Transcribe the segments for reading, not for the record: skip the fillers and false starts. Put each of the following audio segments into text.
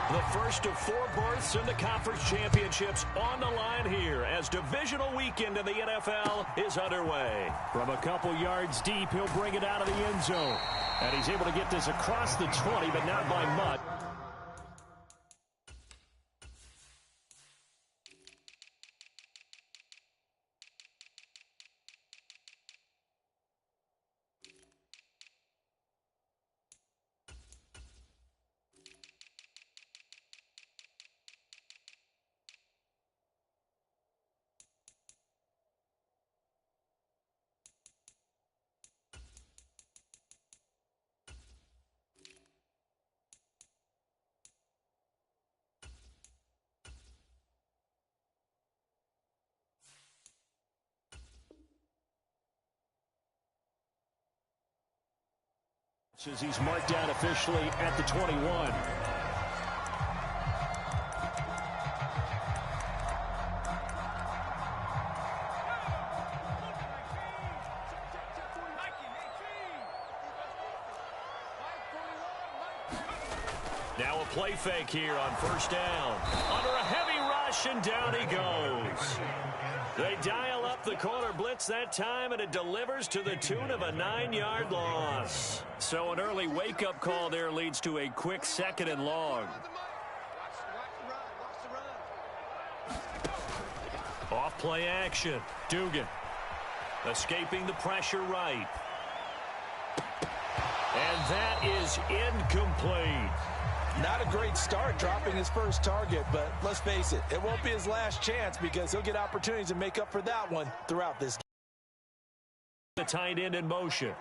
The first of 4 berths in the conference championships on the line here as divisional weekend in the NFL is underway. From a couple yards deep, he'll bring it out of the end zone. And he's able to get this across the 20, but not by much. As he's marked down officially at the 21. Now a play fake here on first down. Under a heavy rush, and down he goes. They dial up the corner blitz that time, and it delivers to the tune of a 9-yard loss. So an early wake-up call there leads to a quick 2nd and long. Off play action. Dugan escaping the pressure right. And that is incomplete. Not a great start dropping his first target, but let's face it, it won't be his last chance because he'll get opportunities to make up for that one throughout this game. The tight end in motion.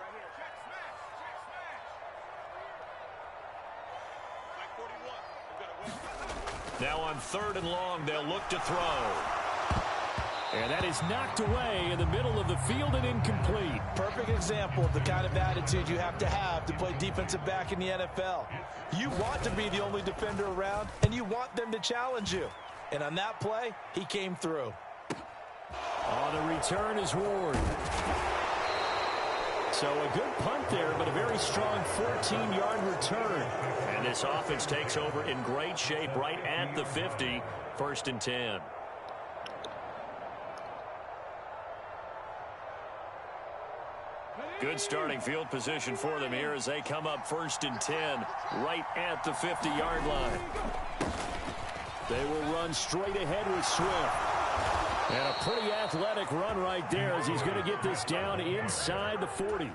Now on 3rd and long, they'll look to throw. And that is knocked away in the middle of the field and incomplete. Perfect example of the kind of attitude you have to play defensive back in the NFL. You want to be the only defender around, and you want them to challenge you. And on that play, he came through. On the return is Ward. So a good punt there, but a very strong 14-yard return. And this offense takes over in great shape right at the 50, 1st and 10. Good starting field position for them here as they come up 1st and 10 right at the 50-yard line. They will run straight ahead with Swift. And a pretty athletic run right there as he's going to get this down inside the 40.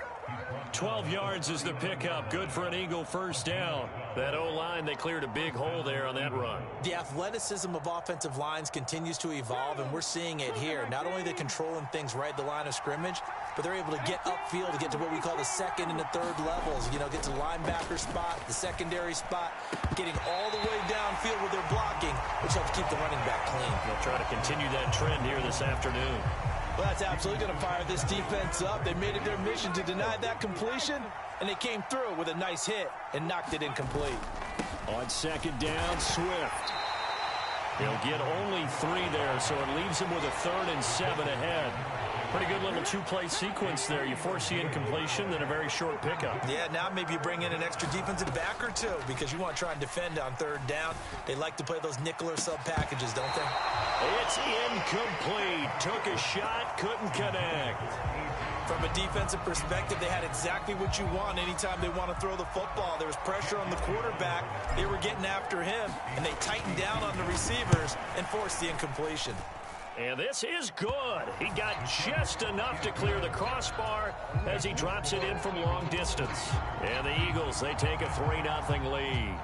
12 yards is the pickup. Good for an Eagle first down. That O-line, they cleared a big hole there on that run. The athleticism of offensive lines continues to evolve, and we're seeing it here. Not only are they controlling things right at the line of scrimmage, but they're able to get upfield to get to what we call the 2nd and the 3rd levels. You know, get to linebacker spot, the secondary spot, getting all the way downfield with their blocking, which helps keep the running back clean. They'll try to continue that trend here this afternoon. Well, that's absolutely going to fire this defense up. They made it their mission to deny that completion, and they came through with a nice hit and knocked it incomplete. On 2nd down, Swift. He'll get only 3 there, so it leaves him with a 3rd and 7 ahead. Pretty good little 2-play sequence there. You force the incompletion, then a very short pickup. Yeah, now maybe you bring in an extra defensive back or 2 because you want to try and defend on 3rd down. They like to play those nickel or sub packages, don't they? It's incomplete. Took a shot, couldn't connect. From a defensive perspective, they had exactly what you want anytime they want to throw the football. There was pressure on the quarterback. They were getting after him, and they tightened down on the receivers and forced the incompletion. And this is good. He got just enough to clear the crossbar as he drops it in from long distance. And the Eagles, they take a 3-0 lead.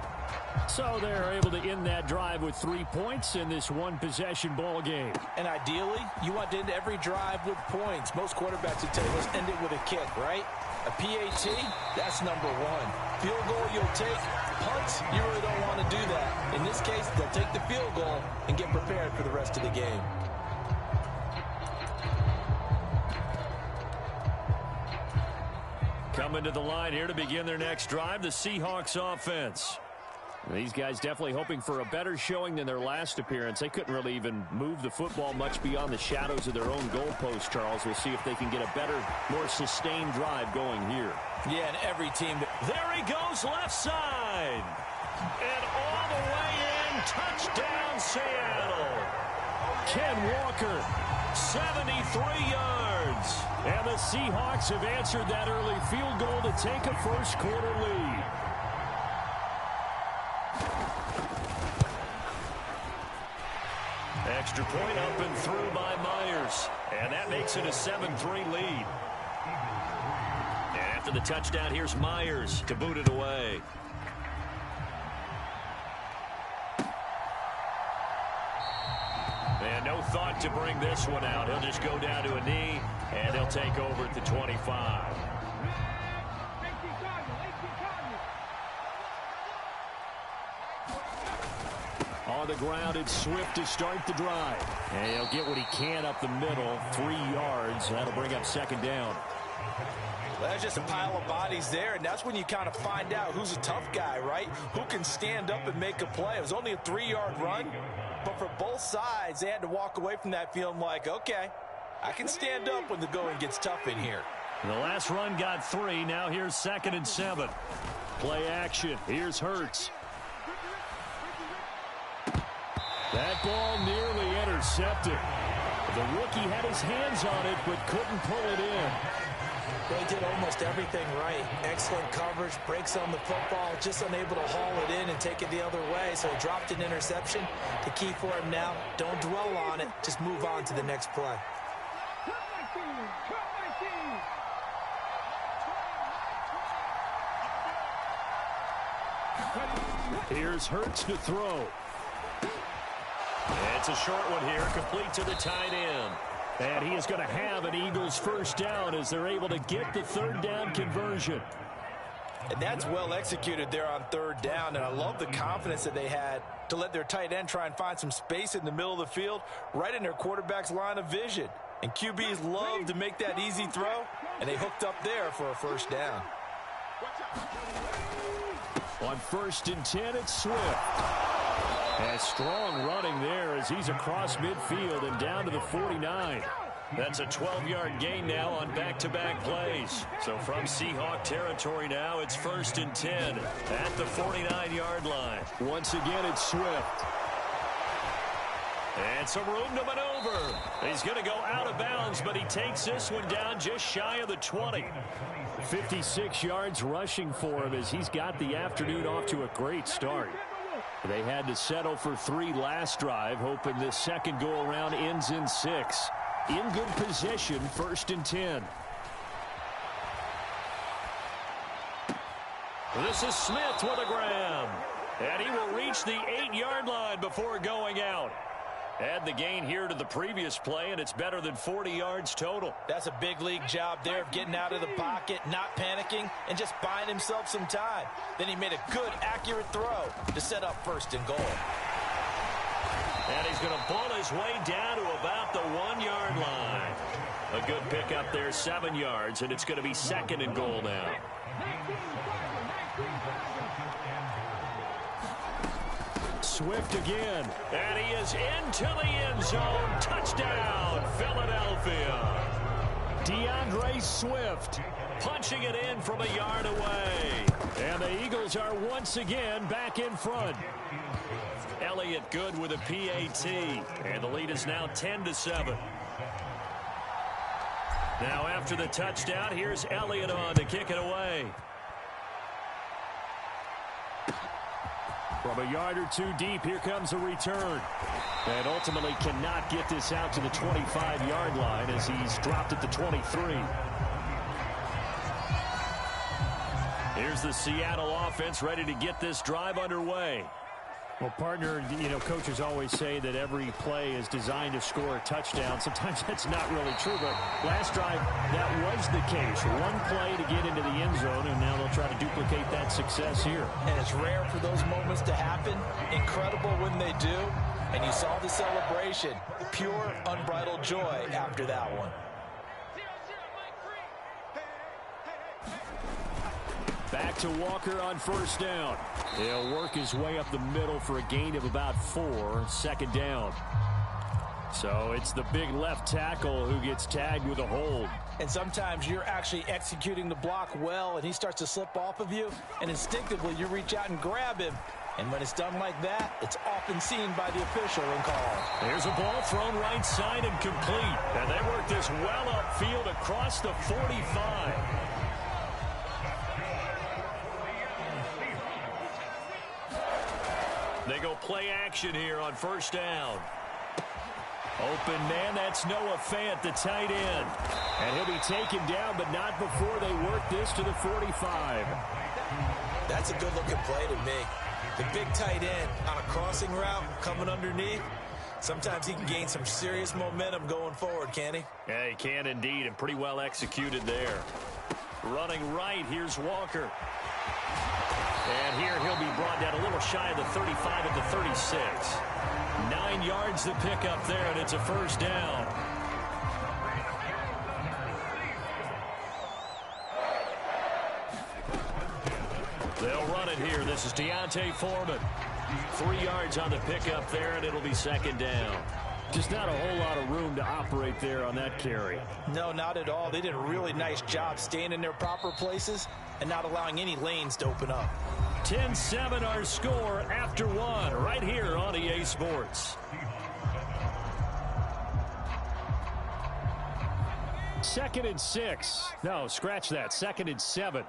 So they're able to end that drive with 3 points in this one-possession ball game. And ideally, you want to end every drive with points. Most quarterbacks would tell you, let's end it with a kick, right? A PAT, that's number 1. Field goal you'll take. Punts, you really don't want to do that. In this case, they'll take the field goal and get prepared for the rest of the game. Coming to the line here to begin their next drive, the Seahawks offense. These guys definitely hoping for a better showing than their last appearance. They couldn't really even move the football much beyond the shadows of their own goalpost, Charles. We'll see if they can get a better, more sustained drive going here. Yeah, and every team. There he goes left side. And all the way in, touchdown Seattle. Ken Walker, 73 yards. And the Seahawks have answered that early field goal to take a first quarter lead. Extra point up and through by Myers. And that makes it a 7-3 lead. And after the touchdown, here's Myers to boot it away. And no thought to bring this one out. He'll just go down to a knee, and he'll take over at the 25. On the ground, it's Swift to start the drive. And he'll get what he can up the middle, 3 yards. That'll bring up second down. Well, that's just a pile of bodies there, and that's when you kind of find out who's a tough guy, right? Who can stand up and make a play. It was only a 3-yard run, but for both sides, they had to walk away from that feeling like, okay, I can stand up when the going gets tough in here. The last run got 3. Now here's 2nd and 7. Play action. Here's Hurts. That ball nearly intercepted. The rookie had his hands on it, but couldn't pull it in. They did almost everything right. Excellent coverage, breaks on the football, just unable to haul it in and take it the other way. So he dropped an interception. The key for him now, don't dwell on it. Just move on to the next play. Here's Hurts to throw. It's a short one here, complete to the tight end. And he is going to have an Eagles first down as they're able to get the third down conversion. And that's well executed there on third down. And I love the confidence that they had to let their tight end try and find some space in the middle of the field, right in their quarterback's line of vision. And QBs love to make that easy throw, and they hooked up there for a first down. On 1st and 10, it's Swift. And strong running there as he's across midfield and down to the 49. That's a 12-yard gain now on back-to-back plays. So from Seahawk territory now, it's 1st and 10 at the 49-yard line. Once again, it's Swift. And some room to maneuver. He's going to go out of bounds, but he takes this one down just shy of the 20. 56 yards rushing for him as he's got the afternoon off to a great start. They had to settle for 3 last drive, hoping this second go-around ends in 6. In good position, 1st and 10. This is Smith with a grab. And he will reach the 8-yard line before going out. Add the gain here to the previous play, and it's better than 40 yards total. That's a big league job there of getting out of the pocket, not panicking, and just buying himself some time. Then he made a good, accurate throw to set up 1st and goal. And he's going to pull his way down to about the 1-yard line. A good pickup there, 7 yards, and it's going to be 2nd and goal now. Swift again, and he is into the end zone. Touchdown, Philadelphia. DeAndre Swift punching it in from a yard away. And the Eagles are once again back in front. Elliott good with a PAT, and the lead is now 10-7. Now after the touchdown, here's Elliott on to kick it away. From a yard or 2 deep, here comes a return. And ultimately cannot get this out to the 25-yard line as he's dropped at the 23. Here's the Seattle offense ready to get this drive underway. Well, partner, you know, coaches always say that every play is designed to score a touchdown. Sometimes that's not really true, but last drive, that was the case. One play to get into the end zone, and now they'll try to duplicate that success here. And it's rare for those moments to happen. Incredible when they do. And you saw the celebration. Pure, unbridled joy after that one. Back to Walker on 1st down. He'll work his way up the middle for a gain of about 4. 2nd down. So it's the big left tackle who gets tagged with a hold. And sometimes you're actually executing the block well, and he starts to slip off of you, and instinctively you reach out and grab him. And when it's done like that, it's often seen by the official and called. There's a ball thrown right side and complete. And they work this well upfield across the 45. They go play action here on first down. Open man, that's Noah Fant, the tight end. And he'll be taken down, but not before they work this to the 45. That's a good-looking play to me. The big tight end on a crossing route coming underneath. Sometimes he can gain some serious momentum going forward, can he? Yeah, he can indeed, and pretty well executed there. Running right, here's Walker. And here he'll be brought down a little shy of the 35 at the 36. 9 yards to pick up there, and it's a first down. They'll run it here. This is D'Onta Foreman. 3 yards on the pickup there, and it'll be second down. Just not a whole lot of room to operate there on that carry. No, not at all. They did a really nice job staying in their proper places and not allowing any lanes to open up. 10-7 our score after one right here on EA Sports. Second and 6. No, scratch that. Second and 7.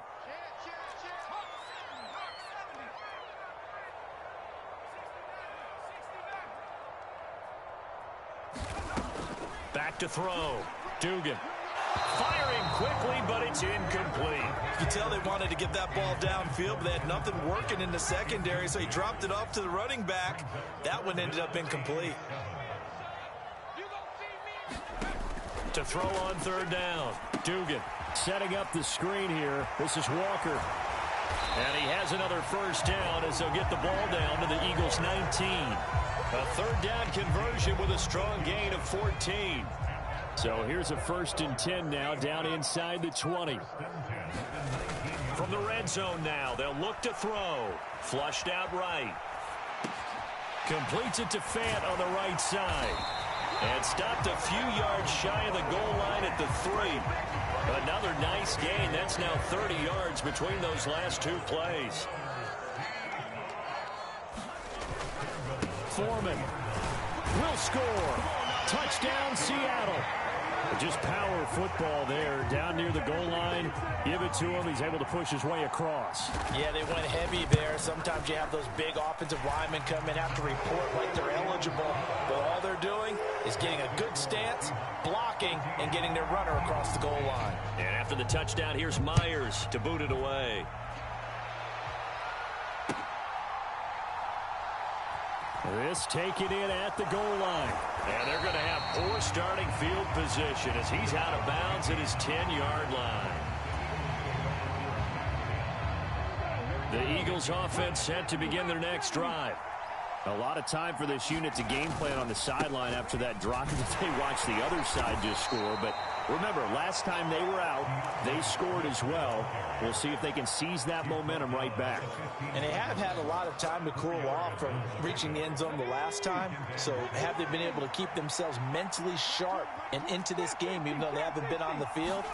Back to throw. Dugan. Firing quickly, but it's incomplete. You can tell they wanted to get that ball downfield, but they had nothing working in the secondary, so he dropped it off to the running back. That one ended up incomplete. To throw on third down. Dugan. Setting up the screen here. This is Walker. And he has another first down as they'll get the ball down to the Eagles' 19. A third down conversion with a strong gain of 14. So here's a first and 10 now, down inside the 20. From the red zone now, they'll look to throw. Flushed out right. Completes it to Fant on the right side. And stopped a few yards shy of the goal line at the 3. Another nice gain. That's now 30 yards between those last two plays. Foreman will score. Touchdown, Seattle. Just power football there down near the goal line. Give it to him. He's able to push his way across. Yeah, they went heavy there. Sometimes you have those big offensive linemen come in, have to report like they're eligible. But all they're doing is getting a good stance, blocking, and getting their runner across the goal line. And after the touchdown, here's Myers to boot it away. This taken in at the goal line. And they're going to have poor starting field position as he's out of bounds at his 10-yard line. The Eagles offense set to begin their next drive. A lot of time for this unit to game plan on the sideline after that drop that they watched the other side just score. But remember, last time they were out, they scored as well. We'll see if they can seize that momentum right back. And they have had a lot of time to cool off from reaching the end zone the last time. So have they been able to keep themselves mentally sharp and into this game, even though they haven't been on the field?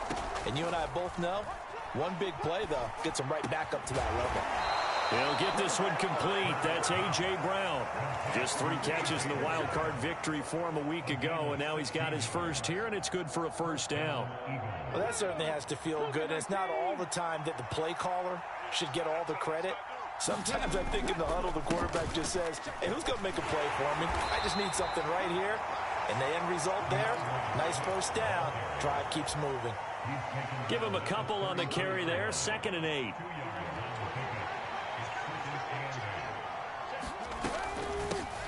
And you and I both know, one big play, though, gets them right back up to that level. They'll get this one complete. That's A.J. Brown. Just 3 catches in the wild card victory for him a week ago, and now he's got his first here, and it's good for a first down. Well, that certainly has to feel good, and it's not all the time that the play caller should get all the credit. Sometimes I think in the huddle, the quarterback just says, hey, who's going to make a play for me? I just need something right here. And the end result there, nice first down. Drive keeps moving. Give him a couple on the carry there, 2nd and 8.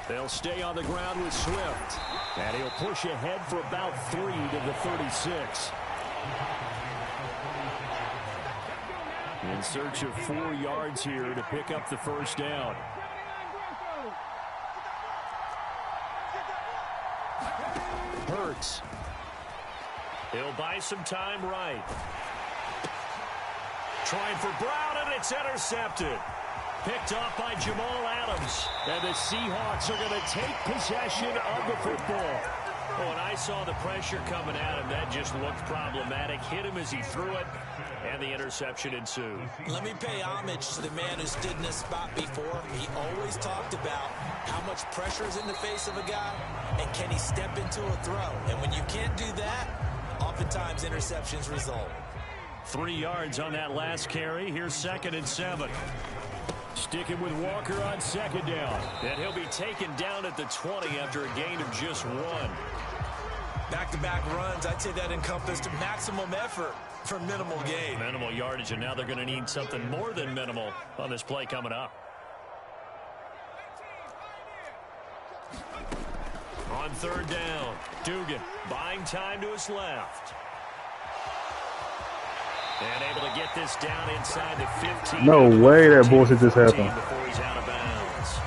They'll stay on the ground with Swift. And he'll push ahead for about 3 to the 36. In search of 4 yards here to pick up the first down. Hurts. He'll buy some time right. Trying for Brown, and it's intercepted. Picked off by Jamal Adams. And the Seahawks are going to take possession of the football. Oh, and I saw the pressure coming at him. That just looked problematic. Hit him as he threw it, and the interception ensued. Let me pay homage to the man who stood in this spot before. He always talked about how much pressure is in the face of a guy, and can he step into a throw. And when you can't do that, oftentimes interceptions result. 3 yards on that last carry. Here's 2nd and 7. Sticking with Walker on 2nd down. And he'll be taken down at the 20 after a gain of just 1. Back-to-back runs, I'd say that encompassed maximum effort for minimal gain. Minimal yardage, and now they're going to need something more than minimal on this play coming up. On 3rd down, Dugan buying time to his left. And able to get this down inside the 15. No way that bullshit just happened. Before he's out of bounds.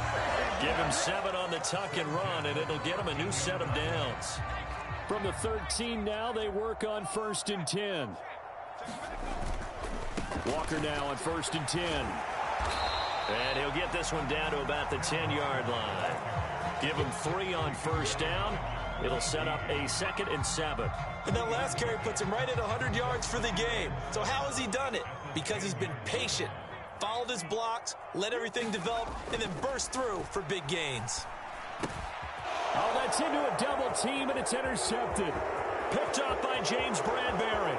Give him 7 on the tuck and run, and it'll get him a new set of downs. From the 13 now, they work on 1st and 10. Walker now on 1st and 10. And he'll get this one down to about the 10-yard line. Give him 3 on 1st down. It'll set up a 2nd and 7. And that last carry puts him right at 100 yards for the game. So how has he done it? Because he's been patient, followed his blocks, let everything develop, and then burst through for big gains. Oh, that's into a double team, and it's intercepted. Picked up by James Bradbury.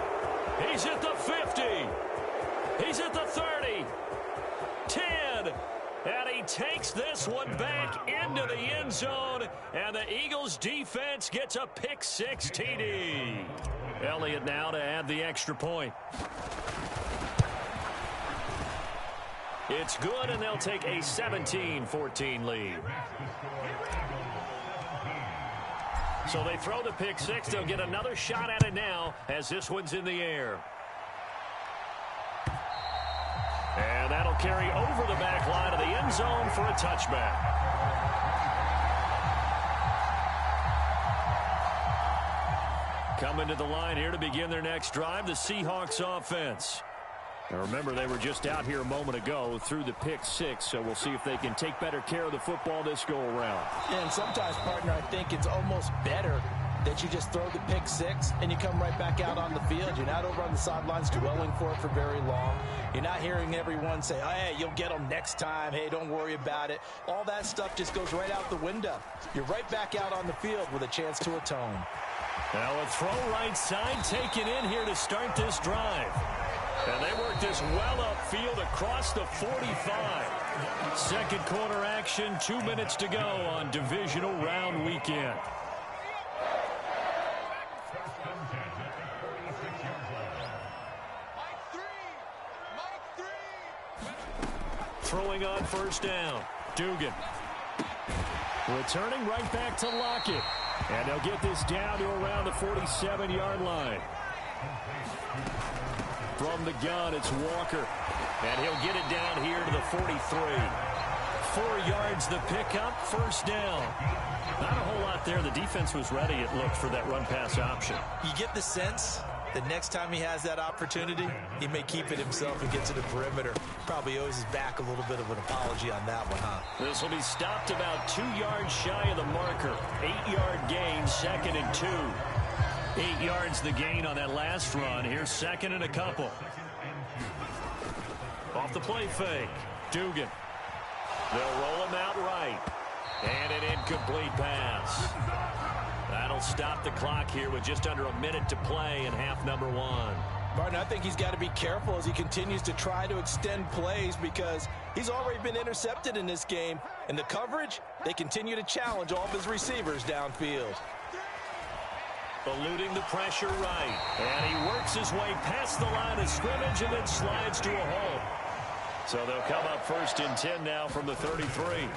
He's at the 50. He's at the 30. 10. And he takes this one back into the end zone. And the Eagles defense gets a pick-6 TD. Elliott now to add the extra point. It's good, and they'll take a 17-14 lead. So they throw the pick-6. They'll get another shot at it now as this one's in the air. And that'll carry over the back line of the end zone for a touchback. Coming to the line here to begin their next drive, the Seahawks offense. Now remember, they were just out here a moment ago through the pick-6, so we'll see if they can take better care of the football this go-around. And sometimes, partner, I think it's almost better that you just throw the pick-6 and you come right back out on the field. You're not over on the sidelines dwelling for it for very long. You're not hearing everyone say, oh, hey, you'll get them next time. Hey, don't worry about it. All that stuff just goes right out the window. You're right back out on the field with a chance to atone. Now a throw right side taken in here to start this drive. And they work this well upfield across the 45. Second quarter action, 2 minutes to go on divisional round weekend. Throwing on 1st down, Dugan. Returning right back to Lockett. And they'll get this down to around the 47-yard line. From the gun, it's Walker. And he'll get it down here to the 43. 4 yards the pickup, 1st down. Not a whole lot there. The defense was ready, it looked, for that run-pass option. You get the sense that next time he has that opportunity, he may keep it himself and get to the perimeter. Probably owes his back a little bit of an apology on that one, huh? This will be stopped about 2 yards shy of the marker. 8-yard gain, 2nd and 2. 8 yards the gain on that last run. Here's 2nd and a couple. Off the play fake, Dugan. They'll roll him out right. And an incomplete pass. That'll stop the clock here with just under a minute to play in half number 1. Martin, I think he's got to be careful as he continues to try to extend plays because he's already been intercepted in this game. And the coverage, they continue to challenge all of his receivers downfield. Eluding the pressure right. And he works his way past the line of scrimmage and then slides to a halt. So they'll come up 1st and 10 now from the 33.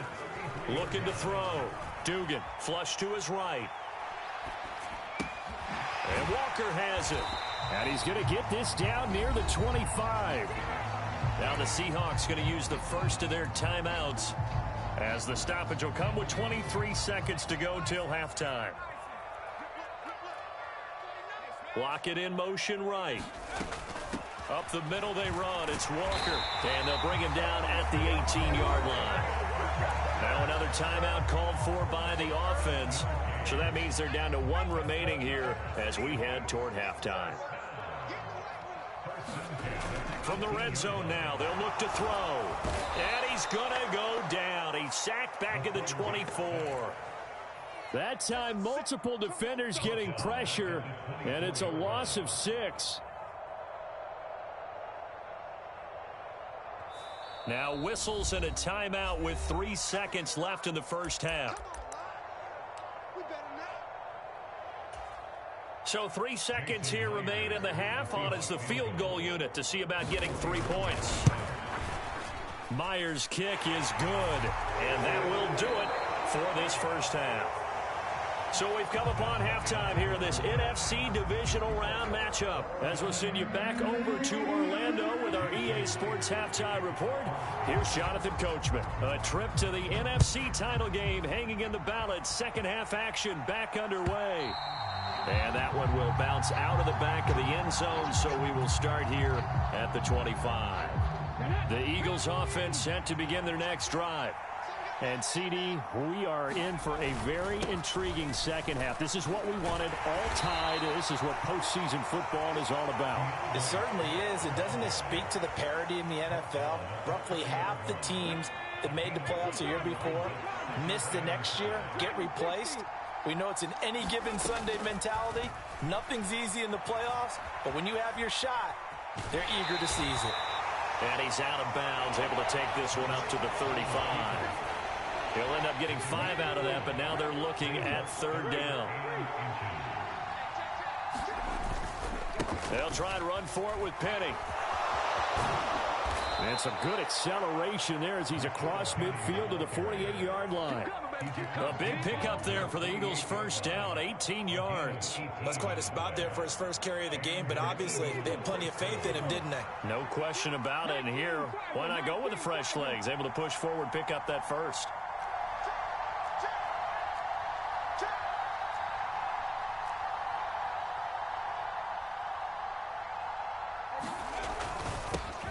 Looking to throw. Dugan flush to his right. And Walker has it. And he's going to get this down near the 25. Now the Seahawks going to use the first of their timeouts as the stoppage will come with 23 seconds to go till halftime. Lockett in motion right. Up the middle they run. It's Walker. And they'll bring him down at the 18-yard line. Now another timeout called for by the offense. So that means they're down to 1 remaining here as we head toward halftime. From the red zone now, they'll look to throw. And he's going to go down. He's sacked back at the 24. That time, multiple defenders getting pressure, and it's a loss of 6. Now whistles and a timeout with 3 seconds left in the first half. So 3 seconds here remain in the half. On is the field goal unit to see about getting 3 points. Myers' kick is good, and that will do it for this first half. So we've come upon halftime here in this NFC divisional round matchup. As we'll send you back over to Orlando with our EA Sports Halftime Report, here's Jonathan Coachman. A trip to the NFC title game hanging in the balance. Second half action back underway. And that one will bounce out of the back of the end zone, so we will start here at the 25. The Eagles offense set to begin their next drive. And, CD, we are in for a very intriguing second half. This is what we wanted, all tied. This is what postseason football is all about. It certainly is. And doesn't it speak to the parity in the NFL? Roughly half the teams that made the playoffs the year before miss the next year, get replaced. We know it's an any given Sunday mentality. Nothing's easy in the playoffs, but when you have your shot, they're eager to seize it. And he's out of bounds, able to take this one up to the 35. He'll end up getting 5 out of that, but now they're looking at third down. They'll try and run for it with Penny. And some good acceleration there as he's across midfield to the 48-yard line. A big pickup there for the Eagles' first down, 18 yards. That's quite a spot there for his first carry of the game, but obviously they had plenty of faith in him, didn't they? No question about it. And here, why not go with the fresh legs? Able to push forward, pick up that first.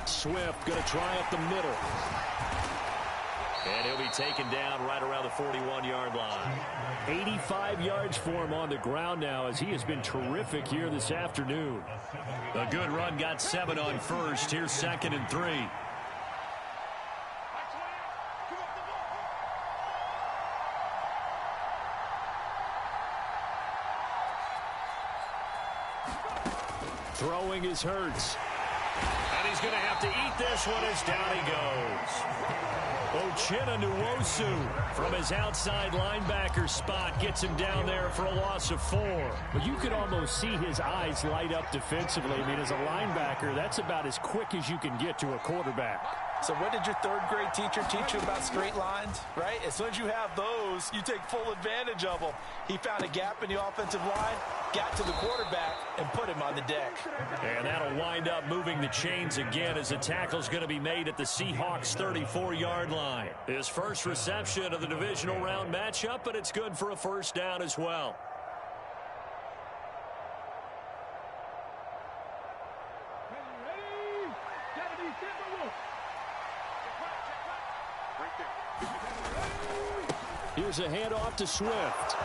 Swift going to try up the middle. And he'll be taken down right around the 41-yard line. 85 yards for him on the ground now as he has been terrific here this afternoon. A good run, got 7 on first. Here's 2nd and 3. Throwing is Hurts. And he's going to have to eat this one as down he goes. Uchenna Nwosu from his outside linebacker spot gets him down there for a loss of 4. Well, you could almost see his eyes light up defensively. I mean, as a linebacker, that's about as quick as you can get to a quarterback. So what did your third-grade teacher teach you about straight lines, right? As soon as you have those, you take full advantage of them. He found a gap in the offensive line, got to the quarterback, and put him on the deck. And that'll wind up moving the chains again as the tackle's going to be made at the Seahawks' 34-yard line. His first reception of the divisional round matchup, but it's good for a first down as well. Here's a handoff to Swift.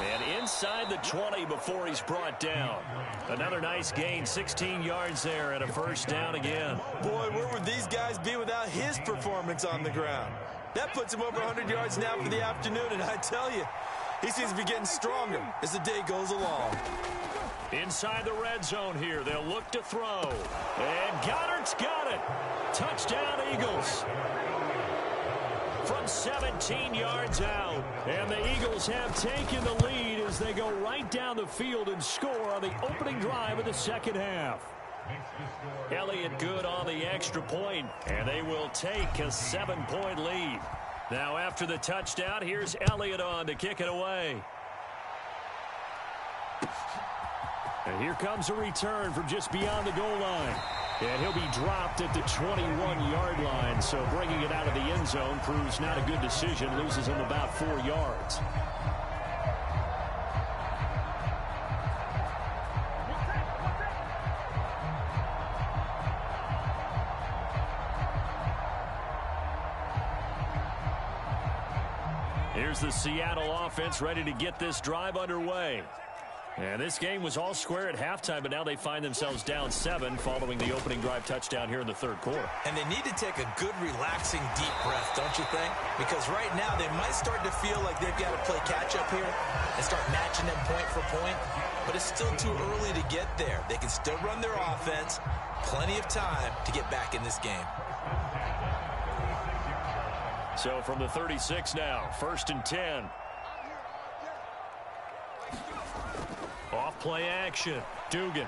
And inside the 20 before he's brought down. Another nice gain, 16 yards there and a first down again. Boy, where would these guys be without his performance on the ground? That puts him over 100 yards now for the afternoon, and I tell you, he seems to be getting stronger as the day goes along. Inside the red zone here, they'll look to throw. And Goddard's got it. Touchdown, Eagles. From 17 yards out. And the Eagles have taken the lead as they go right down the field and score on the opening drive of the second half. Elliott good on the extra point, and they will take a 7-point lead. Now after the touchdown, here's Elliott on to kick it away. And here comes a return from just beyond the goal line. And he'll be dropped at the 21-yard line. So bringing it out of the end zone proves not a good decision. Loses him about 4 yards. Here's the Seattle offense ready to get this drive underway. And this game was all square at halftime, but now they find themselves down 7 following the opening drive touchdown here in the third quarter. And they need to take a good, relaxing, deep breath, don't you think? Because right now they might start to feel like they've got to play catch-up here and start matching them point for point. But it's still too early to get there. They can still run their offense. Plenty of time to get back in this game. So from the 36 now, 1st and 10. Off play action. Dugan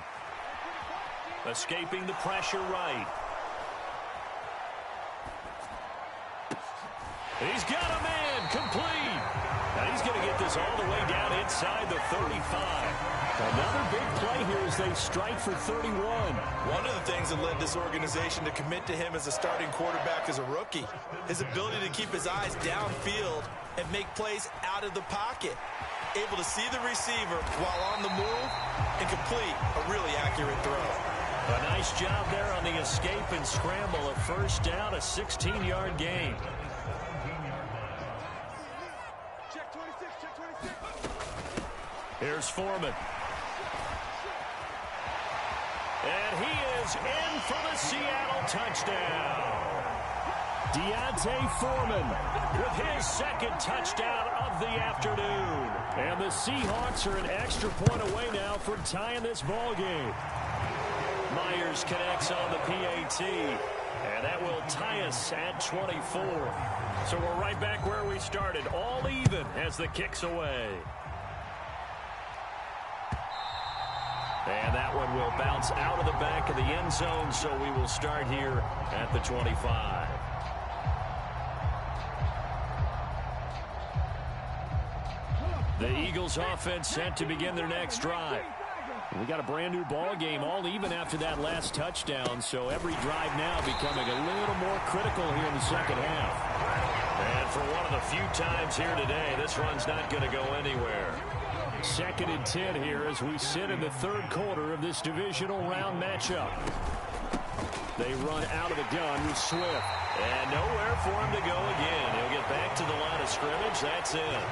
escaping the pressure right. He's got a man complete. Now he's going to get this all the way down inside the 35. Another big play here as they strike for 31. One of the things that led this organization to commit to him as a starting quarterback as a rookie, his ability to keep his eyes downfield and make plays out of the pocket. Able to see the receiver while on the move and complete a really accurate throw. A nice job there on the escape and scramble. A first down, a 16-yard gain. Here's Foreman. And he is in for the Seattle touchdown. D'Onta Foreman with his second touchdown of the afternoon. And the Seahawks are an extra point away now from tying this ball game. Myers connects on the PAT. And that will tie us at 24. So we're right back where we started. All even as the kick's away. And that one will bounce out of the back of the end zone, so we will start here at the 25. The Eagles offense set to begin their next drive. We got a brand new ball game, all even after that last touchdown, so every drive now becoming a little more critical here in the second half. And for one of the few times here today, this run's not going to go anywhere. 2nd and 10 here as we sit in the third quarter of this divisional round matchup. They run out of the gun with Swift. And nowhere for him to go again. He'll get back to the line of scrimmage. That's it.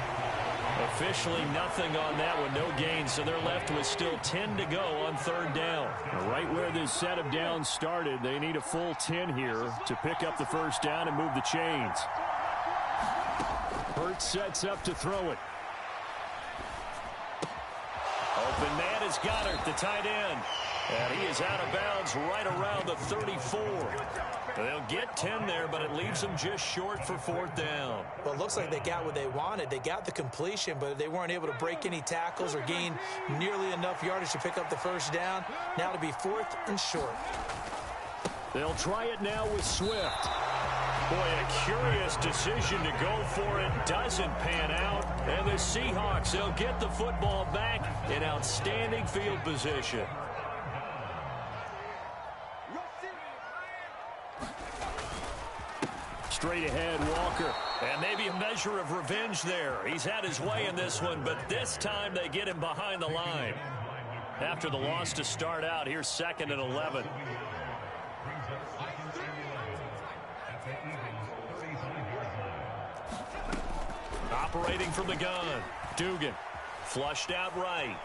Officially nothing on that one. No gain. So they're left with still 10 to go on 3rd down. Right where this set of downs started, they need a full 10 here to pick up the first down and move the chains. Hurts sets up to throw it. Open man is Goddard, the tight end. And he is out of bounds right around the 34. They'll get 10 there, but it leaves them just short for 4th down. Well, it looks like they got what they wanted. They got the completion, but they weren't able to break any tackles or gain nearly enough yardage to pick up the first down. Now to be 4th and short. They'll try it now with Swift. Boy, a curious decision to go for it. Doesn't pan out. And the Seahawks, they'll get the football back in outstanding field position. Straight ahead, Walker. And maybe a measure of revenge there. He's had his way in this one, but this time they get him behind the line. After the loss to start out, here's 2nd and 11. Operating from the gun. Dugan. Flushed out right.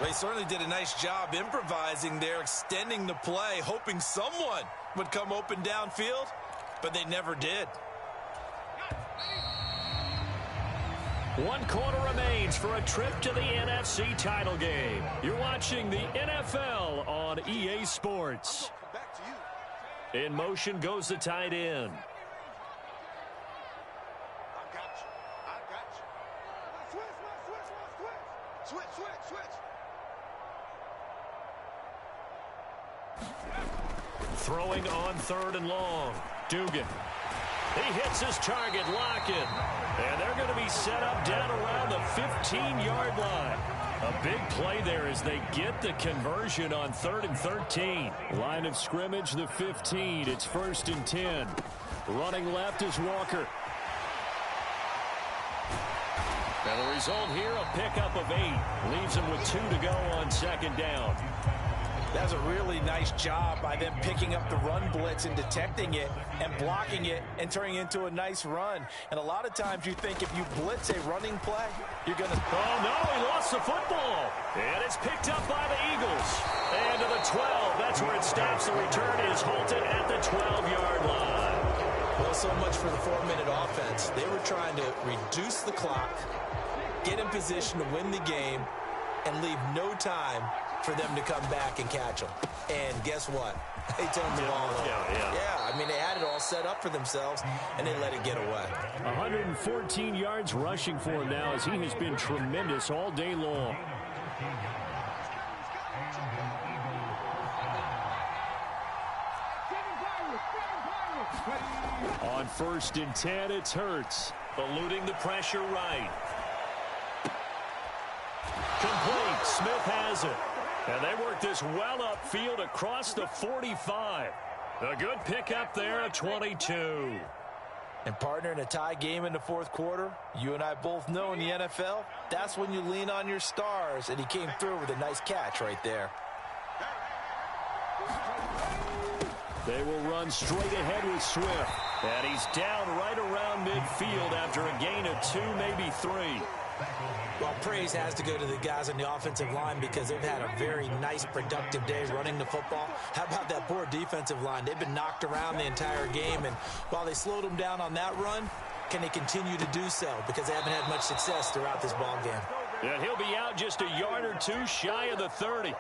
They certainly did a nice job improvising there, extending the play, hoping someone would come open downfield, but they never did. 1 quarter remains for a trip to the NFC title game. You're watching the NFL on EA Sports. In motion goes the tight end. Throwing on 3rd and long. Dugan. He hits his target, Lockett. And they're going to be set up down around the 15-yard line. A big play there as they get the conversion on 3rd and 13. Line of scrimmage, the 15. It's 1st and 10. Running left is Walker. And the result here, a pickup of 8. Leaves them with 2 to go on 2nd down. That's a really nice job by them picking up the run blitz and detecting it and blocking it and turning it into a nice run. And a lot of times you think if you blitz a running play, you're going to... Oh, no, he lost the football. And it's picked up by the Eagles. And to the 12. That's where it stops. The return is halted at the 12-yard line. Well, so much for the 4-minute offense. They were trying to reduce the clock, get in position to win the game, and leave no time for them to come back and catch them. And guess what? They turned the ball over. Yeah, I mean, they had it all set up for themselves, and they let it get away. 114 yards rushing for him now as he has been tremendous all day long. On 1st and 10, it's Hurts. Eluding the pressure right. Complete. Smith has it. And they work this well upfield across the 45. A good pickup there at 22. And partner, in a tie game in the fourth quarter, you and I both know in the NFL, that's when you lean on your stars, and he came through with a nice catch right there. They will run straight ahead with Swift. And he's down right around midfield after a gain of 2, maybe 3. Well, praise has to go to the guys on the offensive line because they've had a very nice, productive day running the football. How about that poor defensive line? They've been knocked around the entire game, and while they slowed them down on that run, can they continue to do so? Because they haven't had much success throughout this ball game. And he'll be out just a yard or 2 shy of the 30.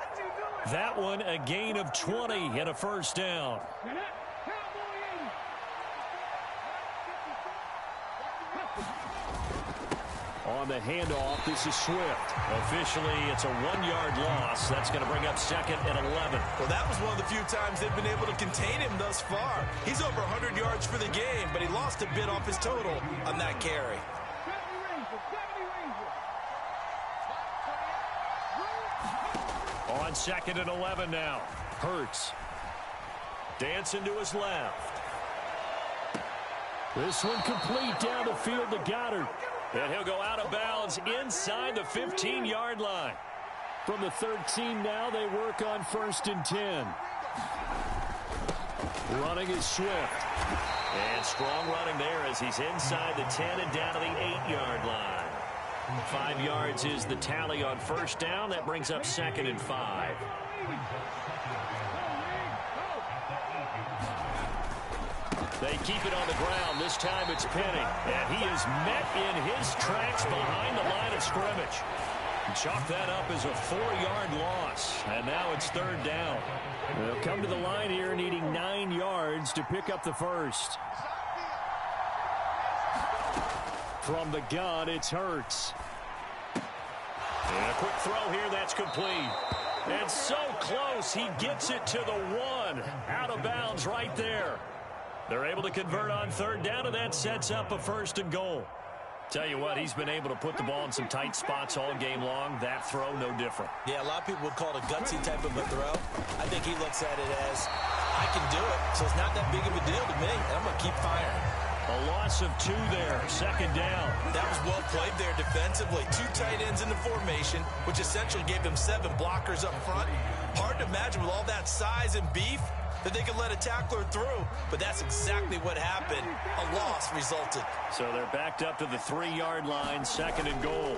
That one a gain of 20 and a first down. On the handoff, this is Swift. Officially, it's a 1-yard loss. That's going to bring up 2nd and 11. Well, that was one of the few times they've been able to contain him thus far. He's over 100 yards for the game, but he lost a bit off his total on that carry. On 2nd and 11 now. Hurts. Dancing to his left. This one complete down the field to Goddard. And he'll go out of bounds inside the 15-yard line. From the 13 now, they work on 1st and 10. Running is Swift. And strong running there as he's inside the 10 and down to the 8-yard line. 5 yards is the tally on first down. That brings up 2nd and 5. They keep it on the ground. This time it's Penny. And he is met in his tracks behind the line of scrimmage. Chalk that up as a 4-yard loss. And now it's 3rd down. They'll come to the line here needing 9 yards to pick up the first. From the gun, it's Hurts. And a quick throw here, that's complete. And so close, he gets it to the 1. Out of bounds right there. They're able to convert on 3rd down, and that sets up a 1st and goal. Tell you what, he's been able to put the ball in some tight spots all game long. That throw, no different. Yeah, a lot of people would call it a gutsy type of a throw. I think he looks at it as, I can do it, so it's not that big of a deal to me, and I'm going to keep firing. A loss of 2 there, 2nd down. That was well played there defensively. 2 tight ends in the formation, which essentially gave them 7 blockers up front. Hard to imagine with all that size and beef that they could let a tackler through, but that's exactly what happened. A loss resulted. So they're backed up to the 3-yard line, 2nd and goal.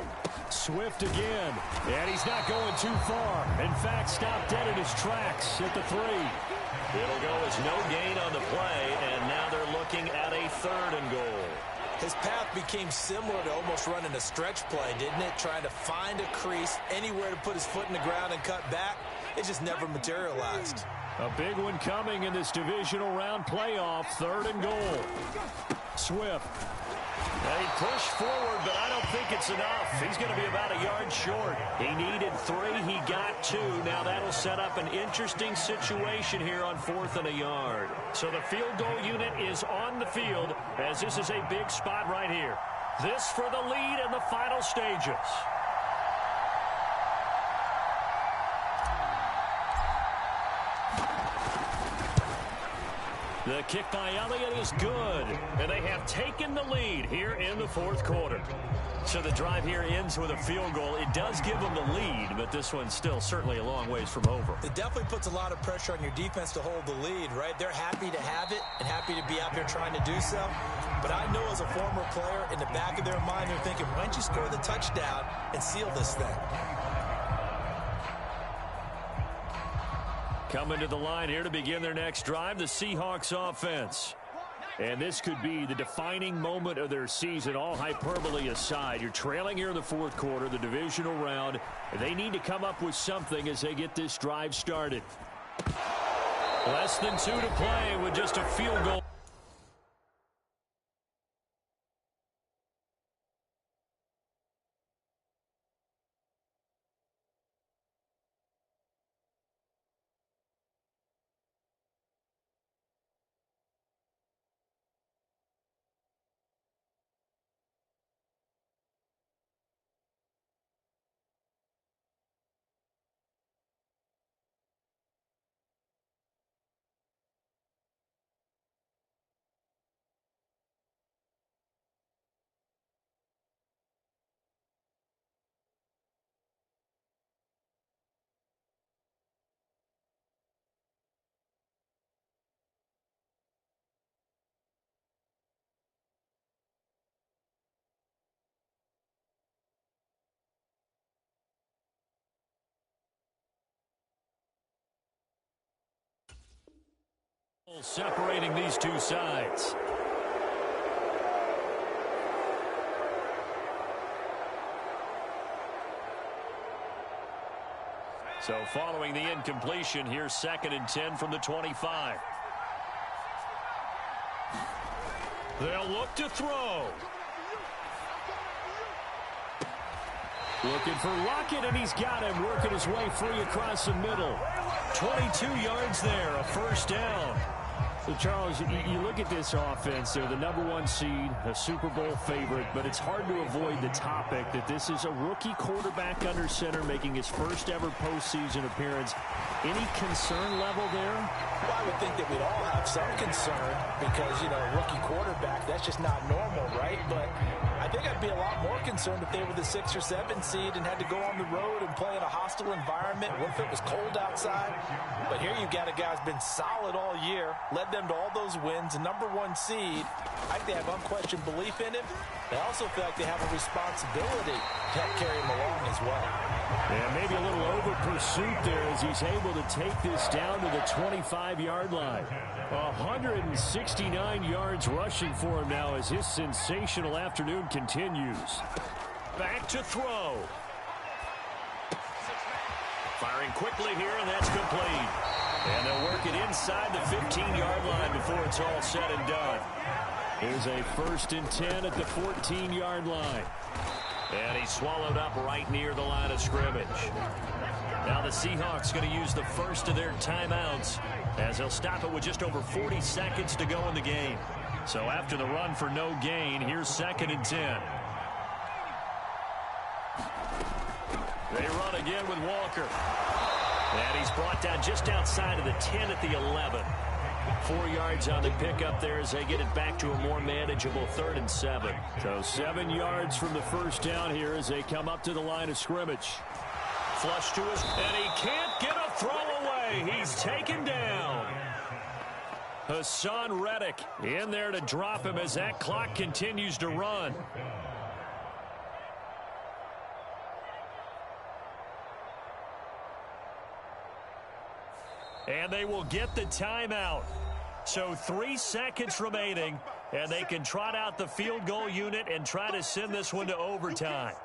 Swift again, and he's not going too far. In fact, stopped dead in his tracks at the 3. It'll go as no gain on the play, and now they're looking at a 3rd and goal. His path became similar to almost running a stretch play, didn't it? Trying to find a crease, anywhere to put his foot in the ground and cut back. It just never materialized. A big one coming in this divisional round playoff, 3rd and goal. Swift. They push forward, but I don't think it's enough. He's going to be about a yard short. He needed 3. He got 2. Now that'll set up an interesting situation here on 4th and a yard. So the field goal unit is on the field as this is a big spot right here. This for the lead in the final stages. The kick by Elliott is good, and they have taken the lead here in the 4th quarter. So the drive here ends with a field goal. It does give them the lead, but this one's still certainly a long ways from over. It definitely puts a lot of pressure on your defense to hold the lead, right? They're happy to have it and happy to be out there trying to do so. But I know as a former player, in the back of their mind, they're thinking, why don't you score the touchdown and seal this thing? Coming to the line here to begin their next drive, the Seahawks offense. And this could be the defining moment of their season, all hyperbole aside. You're trailing here in the fourth quarter, the divisional round. They need to come up with something as they get this drive started. Less than 2 to play with just a field goal. Separating these two sides. So following the incompletion, here's 2nd and 10 from the 25. They'll look to throw. Looking for Lockett, and he's got him, working his way free across the middle. 22 yards there, a first down. So, Charles, you look at this offense. They're the #1 seed, a Super Bowl favorite, but it's hard to avoid the topic that this is a rookie quarterback under center making his first ever postseason appearance. Any concern level there? Well, I would think that we'd all have some concern because, you know, rookie quarterback, that's just not normal, right? But I think I'd be a lot more concerned if they were the 6 or 7 seed and had to go on the road and play in a hostile environment. What if it was cold outside? But here you've got a guy who's been solid all year, led them to all those wins, a #1 seed. I think they have unquestioned belief in him. They also feel like they have a responsibility to help carry him along as well. Yeah, maybe a little over pursuit there as he's able to take this down to the 25-yard line. 169 yards rushing for him now as his sensational afternoon continues. Back to throw. Firing quickly here, and that's complete. And they'll work it inside the 15-yard line before it's all said and done. Here's a 1st and 10 at the 14-yard line. And he's swallowed up right near the line of scrimmage. Now the Seahawks going to use the first of their timeouts as they'll stop it with just over 40 seconds to go in the game. So after the run for no gain, here's 2nd and 10. They run again with Walker. And he's brought down just outside of the 10 at the 11. 4 yards on the pickup there as they get it back to a more manageable 3rd and 7. So 7 yards from the first down here as they come up to the line of scrimmage. Flush to his, and he can't get a throw away. He's taken down. Hassan Reddick in there to drop him as that clock continues to run. And they will get the timeout. So 3 seconds remaining, and they can trot out the field goal unit and try to send this one to overtime.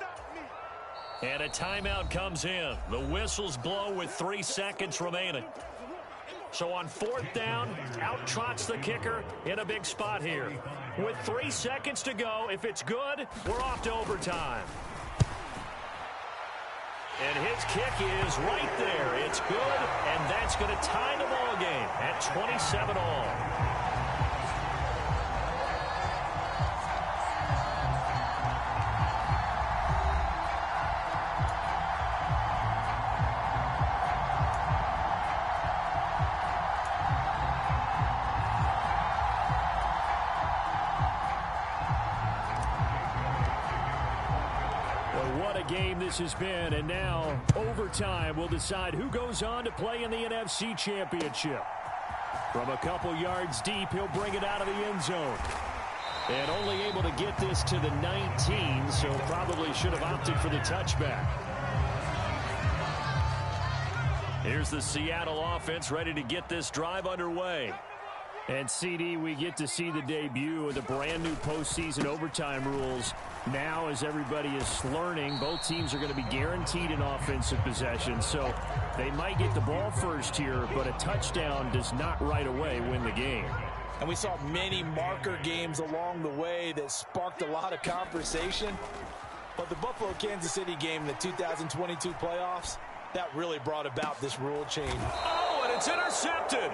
And a timeout comes in. The whistles blow with 3 seconds remaining. So on 4th down, out trots the kicker in a big spot here. With 3 seconds to go, if it's good, we're off to overtime. And his kick is right there. It's good, and that's going to tie the ball game at 27 all. this has been, and now overtime will decide who goes on to play in the NFC Championship. From a couple yards deep, he'll bring it out of the end zone. And only able to get this to the 19, so probably should have opted for the touchback. Here's the Seattle offense ready to get this drive underway. And, CD, we get to see the debut of the brand-new postseason overtime rules. Now, as everybody is learning, both teams are going to be guaranteed an offensive possession. So they might get the ball first here, but a touchdown does not right away win the game. And we saw many marker games along the way that sparked a lot of conversation. But the Buffalo-Kansas City game in the 2022 playoffs, that really brought about this rule change. Oh, and it's intercepted.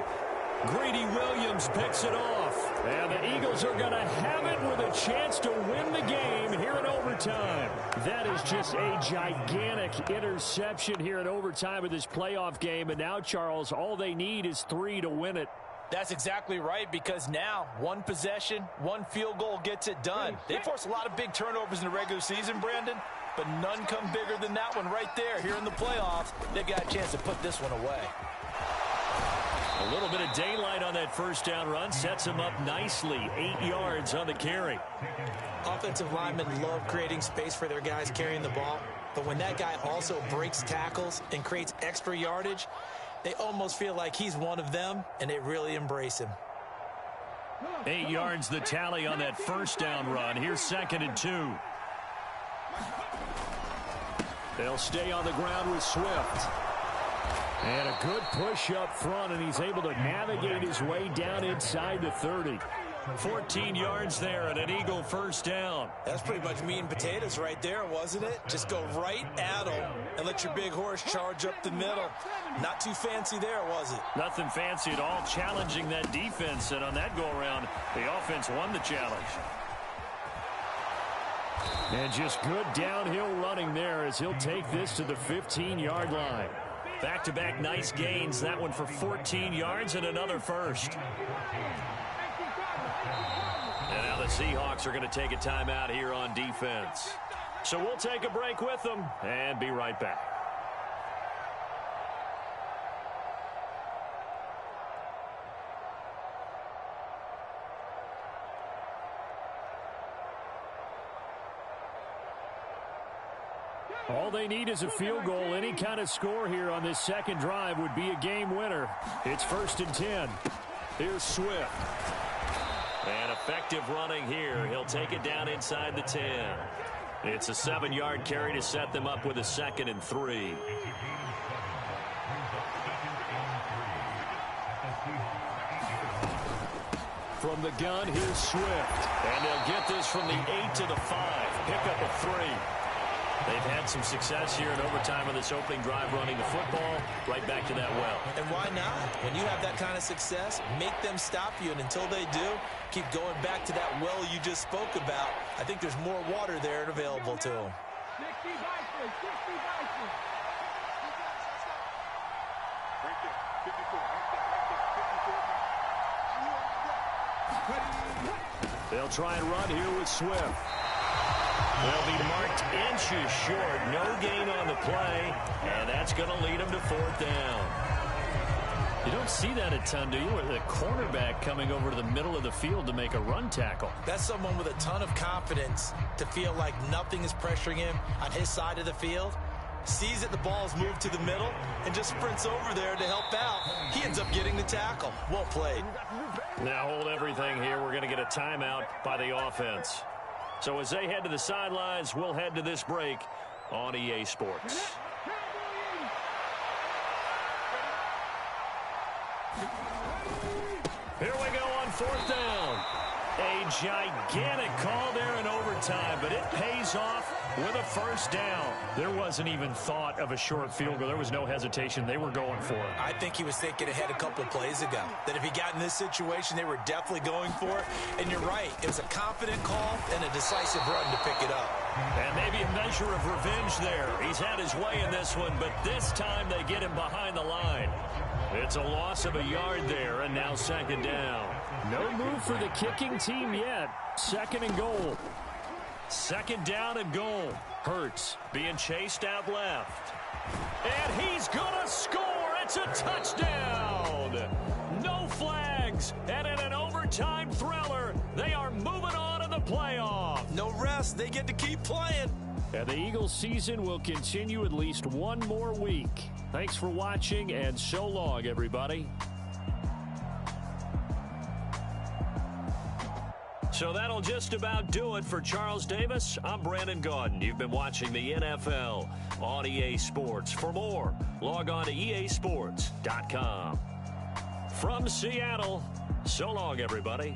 Greedy Williams picks it off. And the Eagles are going to have it with a chance to win the game here in overtime. That is just a gigantic interception here in overtime of this playoff game. And now, Charles, all they need is 3 to win it. That's exactly right, because now one possession, one field goal gets it done. They force a lot of big turnovers in the regular season, Brandon, but none come bigger than that one right there here in the playoffs. They've got a chance to put this one away. A little bit of daylight on that first down run sets him up nicely. 8 yards on the carry. Offensive linemen love creating space for their guys carrying the ball, but when that guy also breaks tackles and creates extra yardage, they almost feel like he's one of them, and they really embrace him. 8 yards the tally on that first down run. Here's 2nd and 2. They'll stay on the ground with Swift. And a good push up front, and he's able to navigate his way down inside the 30. 14 yards there and an Eagle first down. That's pretty much meat and potatoes right there, wasn't it? Just go right at him and let your big horse charge up the middle. Not too fancy there, was it? Nothing fancy at all, challenging that defense, and on that go-around, the offense won the challenge. And just good downhill running there as he'll take this to the 15-yard line. Back-to-back nice gains. That one for 14 yards and another first. And now the Seahawks are going to take a timeout here on defense. So we'll take a break with them and be right back. All they need is a field goal. Any kind of score here on this second drive would be a game winner. It's 1st and 10. Here's Swift. And effective running here. He'll take it down inside the 10. It's a 7-yard carry to set them up with a 2nd and 3. From the gun, here's Swift. And they'll get this from the 8 to the 5. Pick up a 3. They've had some success here in overtime of this opening drive running the football right back to that well. And why not? When you have that kind of success, make them stop you. And until they do, keep going back to that well you just spoke about. I think there's more water there and available to them. They'll try and run here with Swift. They'll be marked inches short. No gain on the play, and that's going to lead them to 4th down. You don't see that a ton, do you? With a cornerback coming over to the middle of the field to make a run tackle. That's someone with a ton of confidence to feel like nothing is pressuring him on his side of the field. Sees that the ball's moved to the middle and just sprints over there to help out. He ends up getting the tackle. Well played. Now hold everything here. We're going to get a timeout by the offense. So as they head to the sidelines, we'll head to this break on EA Sports. Here we go on 4th down. A gigantic call there in overtime, but it pays off with a first down. There wasn't even thought of a short field goal. There was no hesitation. They were going for it. I think he was thinking ahead a couple of plays ago, that if he got in this situation, they were definitely going for it. And you're right. It was a confident call and a decisive run to pick it up. And maybe a measure of revenge there. He's had his way in this one, but this time they get him behind the line. It's a loss of a yard there, and now 2nd down. No move for the kicking team yet. 2nd and goal. Second down and goal. Hurts being chased out left. And he's going to score. It's a touchdown. No flags. And in an overtime thriller, they are moving on in the playoff. No rest. They get to keep playing. And the Eagles season will continue at least one more week. Thanks for watching, and so long, everybody. So that'll just about do it for Charles Davis. I'm Brandon Gaudin. You've been watching the NFL on EA Sports. For more, log on to easports.com. From Seattle, so long, everybody.